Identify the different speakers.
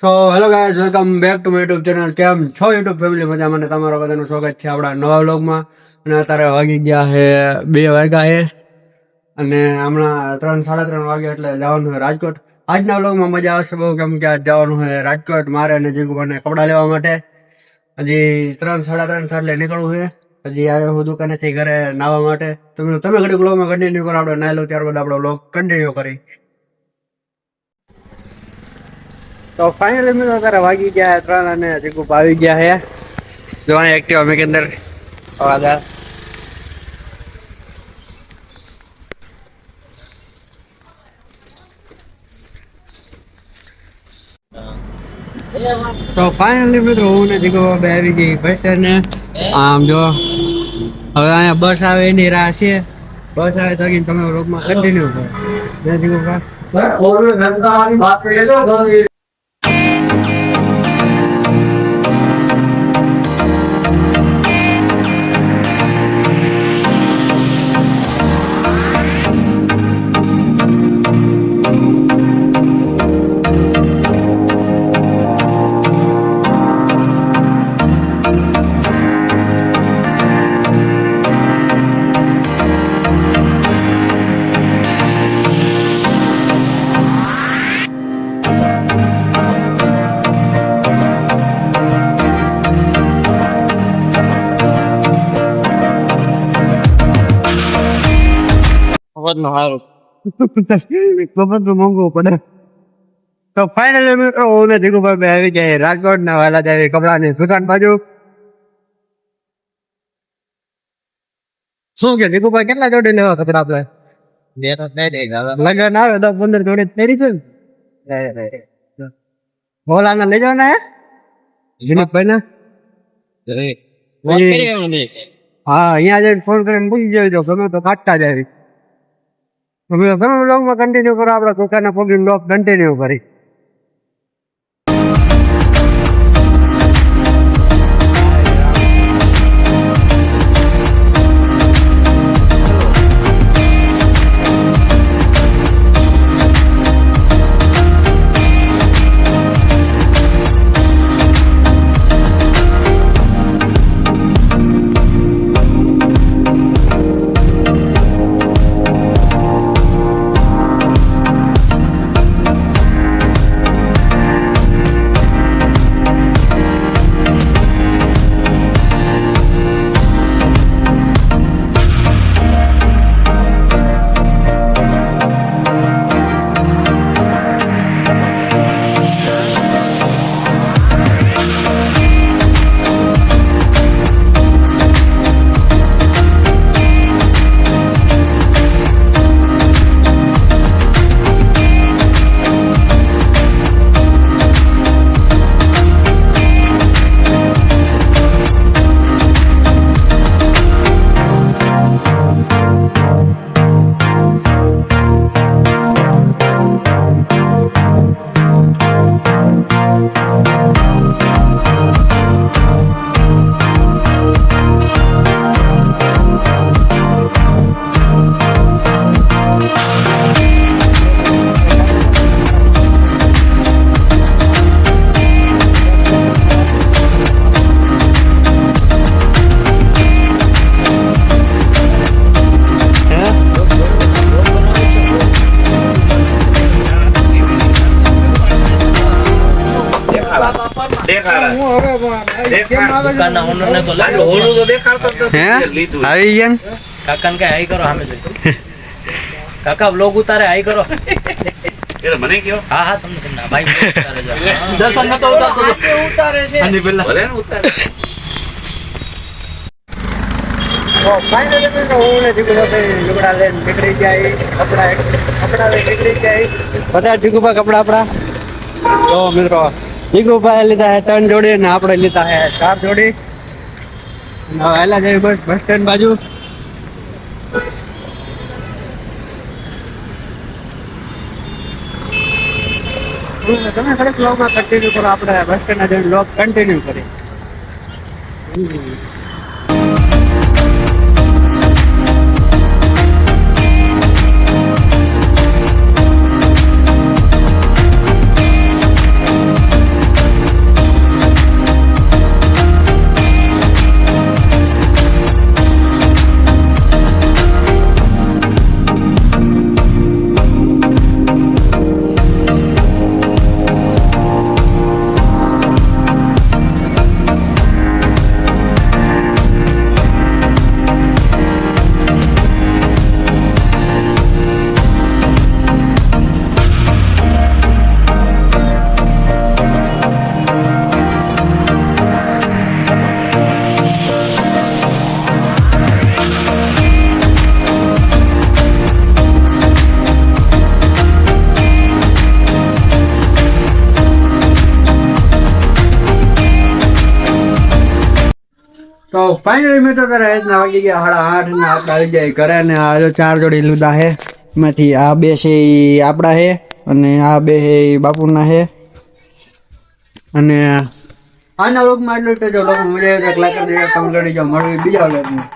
Speaker 1: તો hello guys, welcome back to my YouTube channel. કેમ છો યુટ્યુબ ફેમિલી? મજામાં ને તમારા બધાનું સ્વાગત છે આપણા નવા વ્લોગમાં. અને અત્યારે વાગી ગયા છે 2 વાગ્યા છે અને હમણાં 3 સાડા 3 વાગ્યા એટલે જવાનું છે રાજકોટ. આજના વ્લોગમાં મજા આવશે બહુ, કેમ કે આજ જવાનું છે રાજકોટ મારે અને જીગુભાઈને કપડાં લેવા માટે. હજી 3 સાડા 3 એટલે નીકળવું છે. હજી આવ્યો હું દુકાનેથી ઘરે નાહવા માટે. તમે ઘડી વ્લોગમાં કન્ટિન્યુ કરો, આપણે નાહી લો ત્યારબાદ આપણો વ્લોગ કન્ટિન્યુ કરી. તો ફાઇનલી મિત્રો અત્યારે વાગી ગયા 3 અને જીગુપ આવી ગયા છે. જો અહીં એક્ટિવા મેં અંદર અવાજ આવે. તો ફાઇનલી મિત્રો હું ને જીગુ બે આવી ગઈ બસ ને. આમ જો હવે અહીંયા બસ આવે એની રાહ છે. બસ આવે તો તમે વ્લોગમાં કન્ટિન્યુ કરો. જય જીગુ ભાઈ. મોંઘું પડે. તો ફાઇનલી મિત્રો હું ને જીગુભાઈ બે આવી ગયા રાજકોટ ના વાલા જાય કપડાની દુકાન બાજુ. શું કે જીગુભાઈ કેટલા જોડી લેવા કપડા આપણે? લગન આવે 10-15 જોડી પહેરી છે ને. ભોલાના લઈ જાવ ને જીનકભાઈ ને. હા, અહીંયા જઈને ફોન કરીને પૂછી જોઈ ગમે તો કાઢતા જાય. તમે વ્લોગમાં કન્ટિન્યુ કરો, આપણા દુકાનના પ્રોગ્રામ વ્લોગ કન્ટિન્યુ કરી.
Speaker 2: કાકા વ્લોગ ઉતારે આઈ કરો. મને કયો? હા હા, તમને ભાઈ દર્શન નતો ઉતારતો ઉતારે છે આની પહેલા ભલે ને ઉતારે.
Speaker 1: તો ફાઇનલી મિત્રો હું ને જીગુભાઈ લુગડા લઈને નીકળી જાય. કપડા લઈને નીકળી જાય બધા. જીગુભાઈ કપડા આપણા તો મિત્રો જીગુભાઈ લીધા છે 3 જોડી ને આપણે લીધા છે 4 જોડી. વહેલા જઈએ બસ સ્ટેન્ડ બાજુ. તમે ખરેખર વ્લોગમાં કન્ટિન્યુ કરો, આપણે બસ સ્ટેન્ડ જઈને વ્લોગ કન્ટિન્યુ કરીએ. તો ફાઇનલી મેં તો તારે રીતના વાગી ગયા 8:30 ને આપણે આવી જાય ઘરે. ને આ જો 4 જોડી લીધા હે, એમાંથી આ 2 છે ઈ આપણા હે અને આ 2 છે ઈ બાપુના હે. અને આના વ્લોગમાં એટલું જ. જો વ્લોગમાં મજા આવે તો લાઈક કરી દેજો, કમેન્ટ કરી દેજો. મળવી બીજા વ્લોગમાં.